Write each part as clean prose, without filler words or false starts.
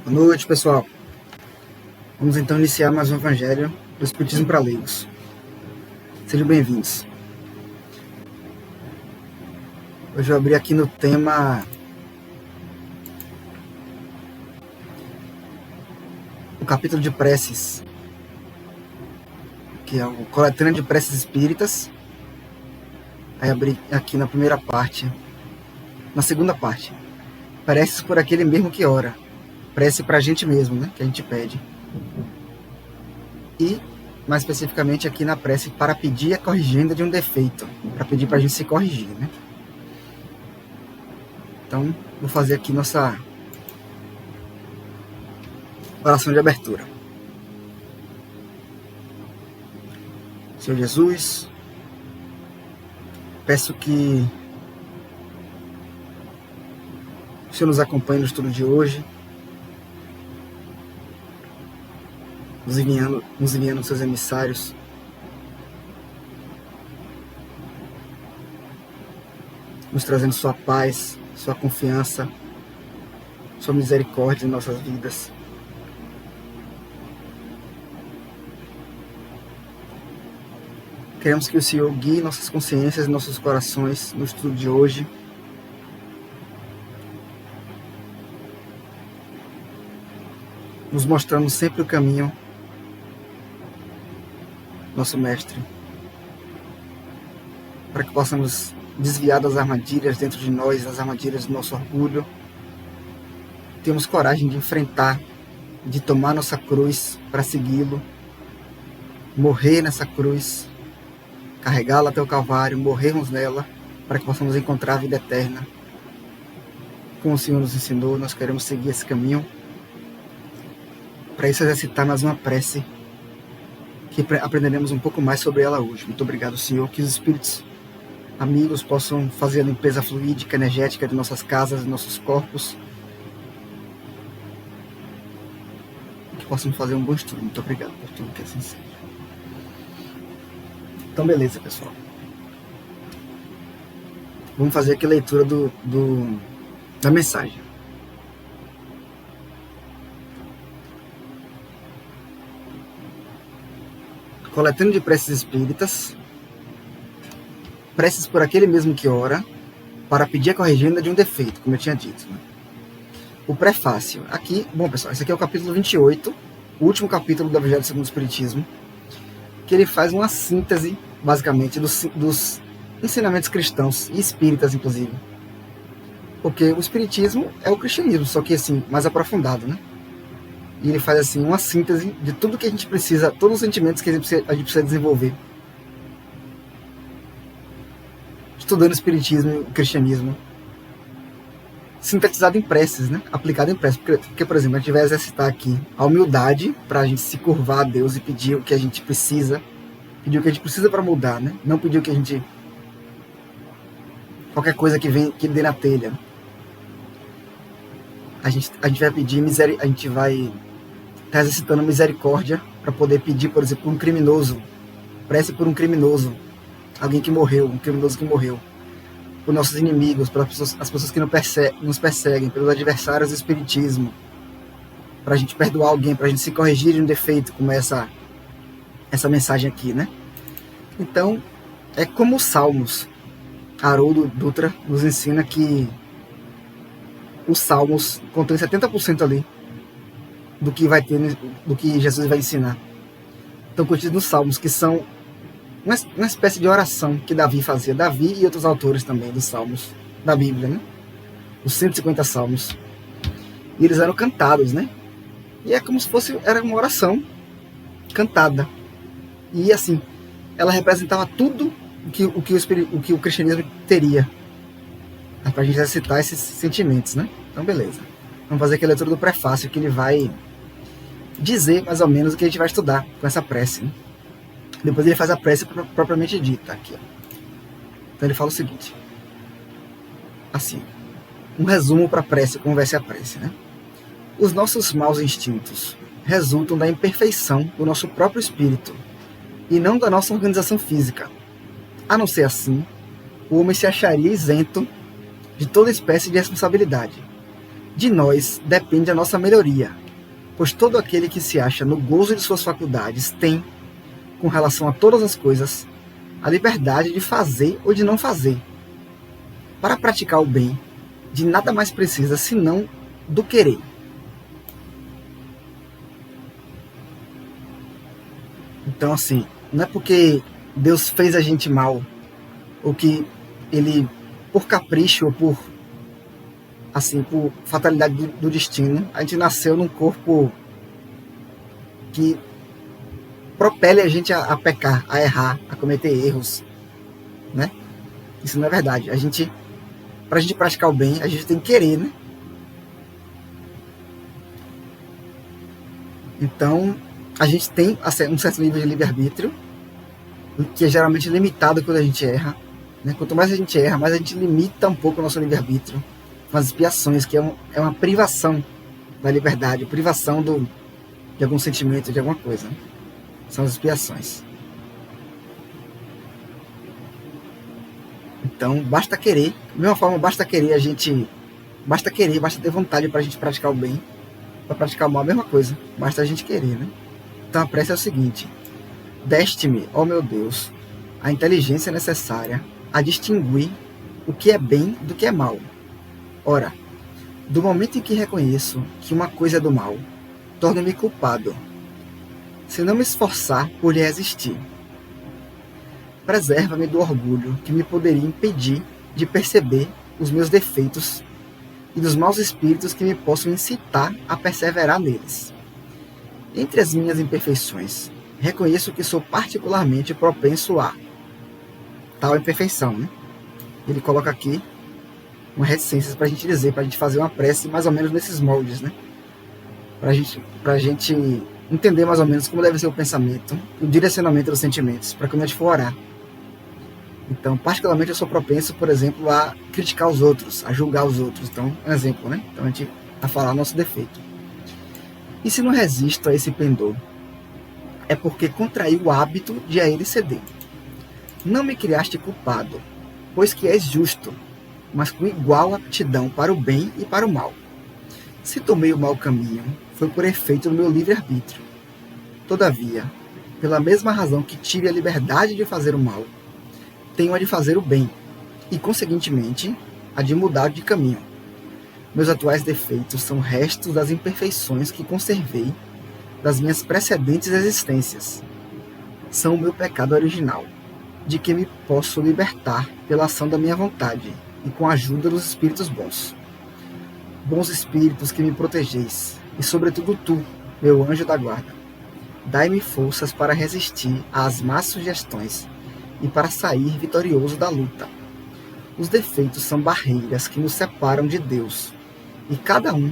Boa noite, pessoal. Vamos então iniciar mais um Evangelho do Espiritismo para Leigos. Sejam bem-vindos. Hoje eu abri aqui no tema o capítulo de preces, que é o Coletânea de Preces Espíritas. Aí abri aqui na primeira parte, na segunda parte, preces por aquele mesmo que ora. Prece para a gente mesmo, né? Que a gente pede. E, mais especificamente, aqui na prece para pedir a corrigenda de um defeito. Para pedir para a gente se corrigir, né? Então, vou fazer aqui nossa oração de abertura. Senhor Jesus, peço que o Senhor nos acompanhe no estudo de hoje, nos enviando seus emissários, nos trazendo sua paz, sua confiança, sua misericórdia em nossas vidas. Queremos que o Senhor guie nossas consciências e nossos corações no estudo de hoje, nos mostrando sempre o caminho, nosso Mestre, para que possamos desviar das armadilhas dentro de nós, das armadilhas do nosso orgulho. Temos coragem de enfrentar, de tomar nossa cruz para segui-lo, morrer nessa cruz, carregá-la até o Calvário, morrermos nela, para que possamos encontrar a vida eterna. Como o Senhor nos ensinou, nós queremos seguir esse caminho. Para isso, exercitar mais uma prece, que aprenderemos um pouco mais sobre ela hoje. Muito obrigado, Senhor, que os espíritos amigos possam fazer a limpeza fluídica, energética de nossas casas, de nossos corpos, que possam fazer um bom estudo. Muito obrigado por tudo, que assim seja. Então, beleza, pessoal. Vamos fazer aqui a leitura da mensagem. Coletânea de Preces Espíritas, preces por aquele mesmo que ora, para pedir a corrigenda de um defeito, como eu tinha dito, né? O prefácio. Aqui, bom, pessoal, esse aqui é o capítulo 28, o último capítulo do Evangelho segundo o Espiritismo, que ele faz uma síntese, basicamente, dos ensinamentos cristãos e espíritas, inclusive. Porque o Espiritismo é o cristianismo, só que, assim, mais aprofundado, né? E ele faz, assim, uma síntese de tudo que a gente precisa, todos os sentimentos que a gente precisa desenvolver. Estudando o Espiritismo e o cristianismo. Sintetizado em preces, né? Aplicado em preces. Porque, por exemplo, a gente vai exercitar aqui a humildade para a gente se curvar a Deus e pedir o que a gente precisa. Pedir o que a gente precisa para mudar, né? Não pedir o que a gente... qualquer coisa que dê na telha. A gente vai pedir misericórdia, a gente vai estar exercitando misericórdia para poder pedir, por exemplo, por um criminoso. Prece por um criminoso. Alguém que morreu, um criminoso que morreu. Por nossos inimigos, pelas pessoas, as pessoas que nos perseguem, pelos adversários do Espiritismo. Para a gente perdoar alguém, para a gente se corrigir de um defeito, como essa mensagem aqui, né? Então, é como os Salmos. Haroldo Dutra nos ensina que os Salmos contêm 70% ali do que vai ter, do que Jesus vai ensinar. Estão contidos nos Salmos, que são uma espécie de oração que Davi fazia. Davi e outros autores também dos Salmos da Bíblia, né? Os 150 Salmos. E eles eram cantados, né? E é como se fosse, era uma oração cantada. E assim, ela representava tudo o que o cristianismo teria. Para a gente exercitar esses sentimentos, né? Então, beleza. Vamos fazer aqui a leitura do prefácio, que ele vai dizer mais ou menos o que a gente vai estudar com essa prece, né? Depois ele faz a prece propriamente dita aqui, ó. Então ele fala o seguinte, assim, um resumo para a prece, como vai ser a prece, né? Os nossos maus instintos resultam da imperfeição do nosso próprio espírito e não da nossa organização física. A não ser assim, o homem se acharia isento de toda espécie de responsabilidade, De nós depende a nossa melhoria, pois todo aquele que se acha no gozo de suas faculdades tem, com relação a todas as coisas, a liberdade de fazer ou de não fazer. Para praticar o bem, de nada mais precisa senão do querer. Então, assim, não é porque Deus fez a gente mal, ou que ele, por capricho ou por fatalidade do destino, a gente nasceu num corpo que propele a gente a pecar, a errar, a cometer erros, né? Isso não é verdade. Pra gente praticar o bem, a gente tem que querer, né? Então, a gente tem um certo nível de livre-arbítrio, que é geralmente limitado quando a gente erra, né? Quanto mais a gente erra, mais a gente limita um pouco o nosso livre-arbítrio com as expiações, que é uma privação da liberdade, privação de algum sentimento, de alguma coisa, né? São as expiações. Então, basta querer. Da mesma forma, basta querer, basta ter vontade para a gente praticar o bem. Para praticar o mal, a mesma coisa. Basta a gente querer, né? Então, a prece é o seguinte: deste-me, ó meu Deus, a inteligência necessária a distinguir o que é bem do que é mal. Ora, do momento em que reconheço que uma coisa é do mal, torno-me culpado, se não me esforçar por lhe resistir. Preserva-me do orgulho que me poderia impedir de perceber os meus defeitos e dos maus espíritos que me possam incitar a perseverar neles. Entre as minhas imperfeições, reconheço que sou particularmente propenso a tal imperfeição, né? Ele coloca aqui uma reticência para a gente dizer, para a gente fazer uma prece mais ou menos nesses moldes, né? Para a gente entender mais ou menos como deve ser o pensamento, o direcionamento dos sentimentos, para quando a gente for orar. Então, particularmente, eu sou propenso, por exemplo, a criticar os outros, a julgar os outros. Então, um exemplo, né? Então, a gente a falar nosso defeito. E se não resisto a esse pendor, é porque contraí o hábito de a ele ceder. Não me criaste culpado, pois que és justo, mas com igual aptidão para o bem e para o mal. Se tomei o mau caminho, foi por efeito do meu livre-arbítrio. Todavia, pela mesma razão que tive a liberdade de fazer o mal, tenho a de fazer o bem, e, conseguintemente, a de mudar de caminho. Meus atuais defeitos são restos das imperfeições que conservei das minhas precedentes existências. São o meu pecado original, de que me posso libertar pela ação da minha vontade e com a ajuda dos espíritos bons. Bons espíritos que me protegeis, e sobretudo tu, meu anjo da guarda, dai-me forças para resistir às más sugestões e para sair vitorioso da luta. Os defeitos são barreiras que nos separam de Deus, e cada um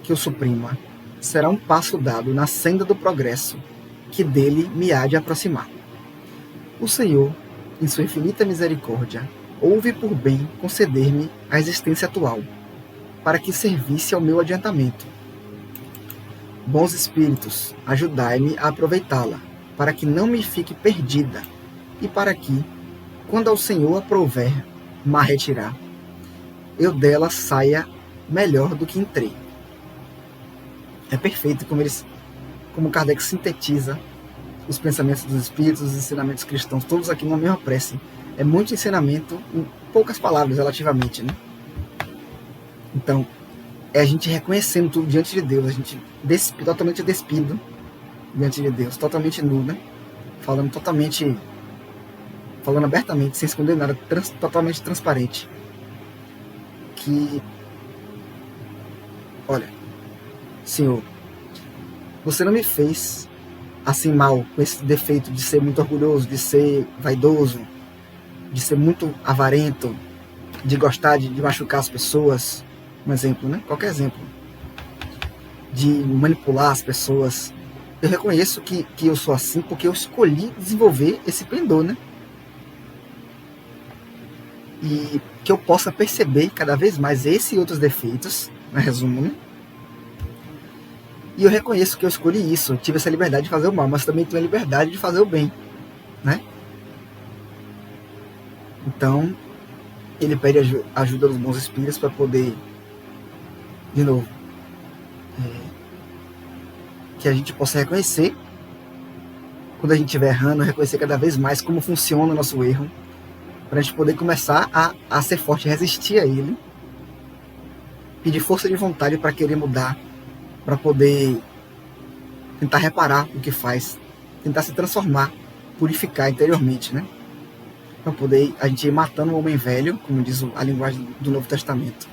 que o suprima será um passo dado na senda do progresso que dele me há de aproximar. O Senhor, em sua infinita misericórdia, houve por bem conceder-me a existência atual, para que servisse ao meu adiantamento. Bons espíritos, ajudai-me a aproveitá-la, para que não me fique perdida, e para que, quando ao Senhor aprouver me retirar, eu dela saia melhor do que entrei. É perfeito como Kardec sintetiza os pensamentos dos espíritos, os ensinamentos cristãos, todos aqui numa mesma prece. É muito ensinamento em poucas palavras, relativamente, né? Então, é a gente reconhecendo tudo diante de Deus, a gente totalmente despido diante de Deus, totalmente nu, né? Falando abertamente, sem esconder nada, totalmente transparente. Que, olha, Senhor, você não me fez assim mal, com esse defeito de ser muito orgulhoso, de ser vaidoso, de ser muito avarento, de gostar de machucar as pessoas, um exemplo, né? Qualquer exemplo, de manipular as pessoas. Eu reconheço que eu sou assim porque eu escolhi desenvolver esse pendor, né? E que eu possa perceber cada vez mais esse e outros defeitos, no resumo, né? E eu reconheço que eu escolhi isso, eu tive essa liberdade de fazer o mal, mas também tenho a liberdade de fazer o bem, né? Então, ele pede ajuda dos bons espíritos para poder de novo, que a gente possa reconhecer quando a gente estiver errando, reconhecer cada vez mais como funciona o nosso erro, para a gente poder começar a ser forte, resistir a ele, pedir força de vontade para querer mudar, para poder tentar reparar o que faz, tentar se transformar, purificar interiormente, né? Para poder a gente ir matando o homem velho, como diz a linguagem do Novo Testamento.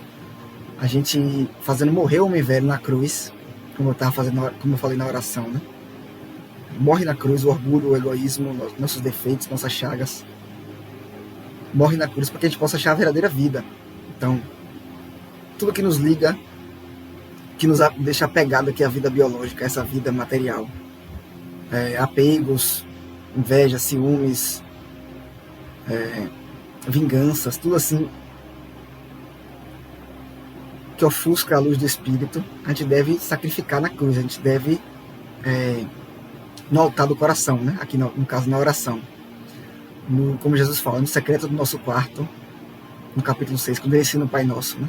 A gente fazendo morrer o homem velho na cruz, como eu falei na oração, né? Morre na cruz o orgulho, o egoísmo, nossos defeitos, nossas chagas. Morre na cruz para que a gente possa achar a verdadeira vida. Então, tudo que nos liga, que nos deixa apegado aqui à vida biológica, essa vida material. Apegos, inveja, ciúmes, vinganças, tudo assim que ofusca a luz do Espírito, a gente deve sacrificar na cruz, a gente deve no altar do coração, né? Aqui no caso na oração. Como Jesus fala, no secreto do nosso quarto, no capítulo 6, quando ele ensina o Pai Nosso, né?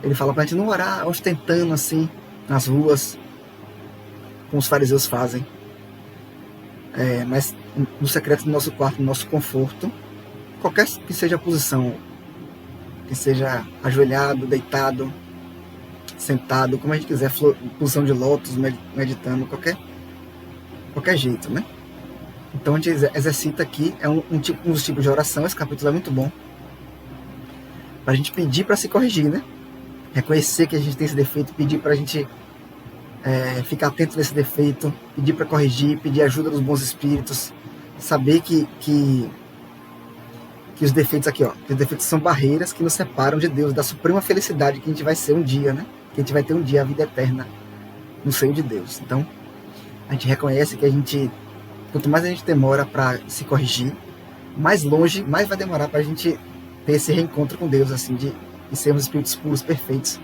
Ele fala pra gente não orar ostentando assim, nas ruas, como os fariseus fazem. Mas no secreto do nosso quarto, no nosso conforto, qualquer que seja a posição, que seja ajoelhado, deitado, sentado, como a gente quiser, posição de lótus, meditando, qualquer jeito, né? Então a gente exercita aqui, um dos tipos de oração, esse capítulo é muito bom, para a gente pedir para se corrigir, né? Reconhecer que a gente tem esse defeito, pedir para a gente ficar atento nesse defeito, pedir para corrigir, pedir ajuda dos bons espíritos, saber que os defeitos aqui, que os defeitos são barreiras que nos separam de Deus, da suprema felicidade que a gente vai ser um dia, né? Que a gente vai ter um dia a vida eterna no seio de Deus. Então, a gente reconhece que quanto mais a gente demora para se corrigir, mais longe, mais vai demorar para a gente ter esse reencontro com Deus, assim, de sermos espíritos puros, perfeitos,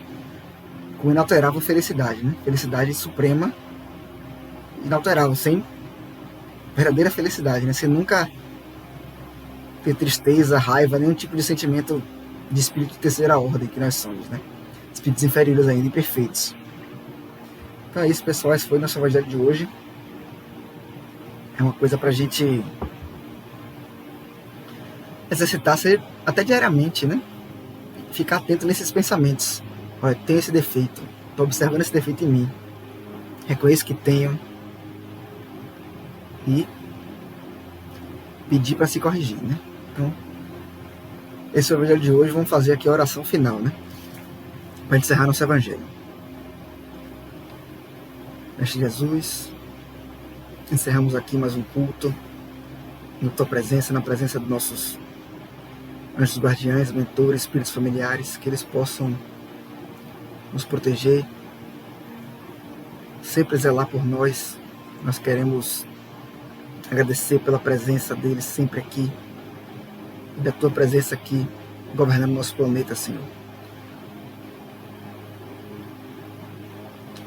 com inalterável felicidade, né? Felicidade suprema, inalterável, sem verdadeira felicidade, né? Sem nunca ter tristeza, raiva, nenhum tipo de sentimento de espírito de terceira ordem que nós somos, né? Espíritos inferiores ainda, imperfeitos. Então é isso, pessoal, esse foi o nosso evangelho de hoje. É uma coisa pra gente exercitar até diariamente, né? Ficar atento nesses pensamentos. Olha, tenho esse defeito, estou observando esse defeito em mim, reconheço que tenho e pedir para se corrigir, né? Então, esse é o evangelho de hoje. Vamos fazer aqui a oração final, né? Para encerrar nosso evangelho. Mestre Jesus, encerramos aqui mais um culto na tua presença, na presença dos nossos anjos guardiães, mentores, espíritos familiares, que eles possam nos proteger, sempre zelar por nós. Nós queremos agradecer pela presença deles sempre aqui, e da tua presença aqui, governando nosso planeta, Senhor.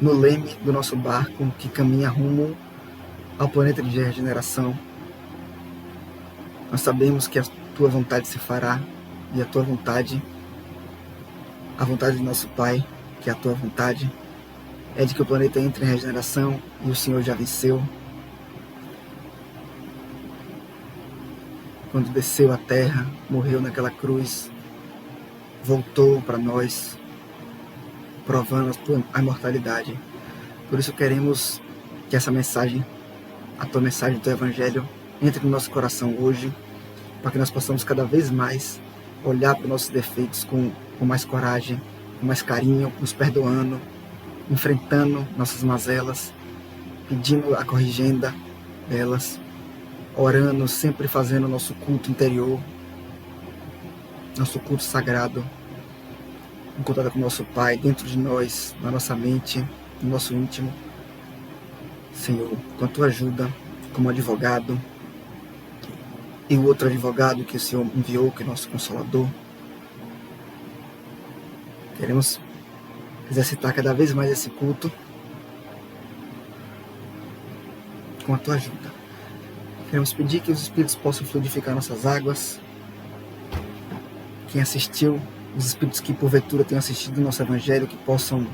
No leme do nosso barco que caminha rumo ao planeta de regeneração, nós sabemos que a tua vontade se fará, e a tua vontade, a vontade do nosso Pai, que é a tua vontade, é de que o planeta entre em regeneração, e o Senhor já venceu. Quando desceu à terra, morreu naquela cruz, voltou para nós, provando a imortalidade. Por isso queremos que essa mensagem, a tua mensagem do teu evangelho, entre no nosso coração hoje, para que nós possamos cada vez mais olhar para os nossos defeitos com mais coragem, com mais carinho, nos perdoando, enfrentando nossas mazelas, pedindo a corrigenda delas, orando, sempre fazendo nosso culto interior, nosso culto sagrado, em contato com o nosso Pai, dentro de nós, na nossa mente, no nosso íntimo. Senhor, com a tua ajuda, como advogado, e o outro advogado que o Senhor enviou, que é nosso Consolador, queremos exercitar cada vez mais esse culto com a tua ajuda. Queremos pedir que os Espíritos possam fluidificar nossas águas. Quem assistiu os espíritos que porventura tenham assistido o nosso evangelho, que possam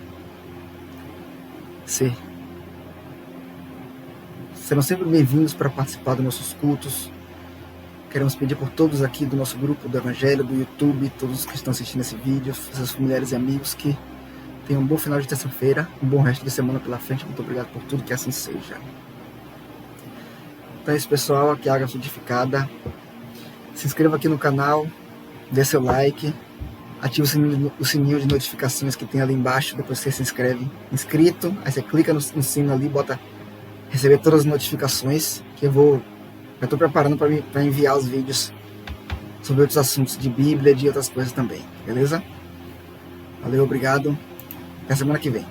serão sempre bem-vindos para participar dos nossos cultos. Queremos pedir por todos aqui do nosso grupo do Evangelho, do YouTube, todos que estão assistindo esse vídeo, seus familiares e amigos, que tenham um bom final de terça-feira, um bom resto de semana pela frente. Muito obrigado por tudo, que assim seja. Então é isso, pessoal, aqui é a Água Frutificada. Se inscreva aqui no canal, dê seu like, ative o sininho de notificações que tem ali embaixo, depois você se inscreve inscrito, aí você clica no sino ali, bota receber todas as notificações, que eu estou preparando para enviar os vídeos sobre outros assuntos de Bíblia e de outras coisas também, beleza? Valeu, obrigado, até semana que vem.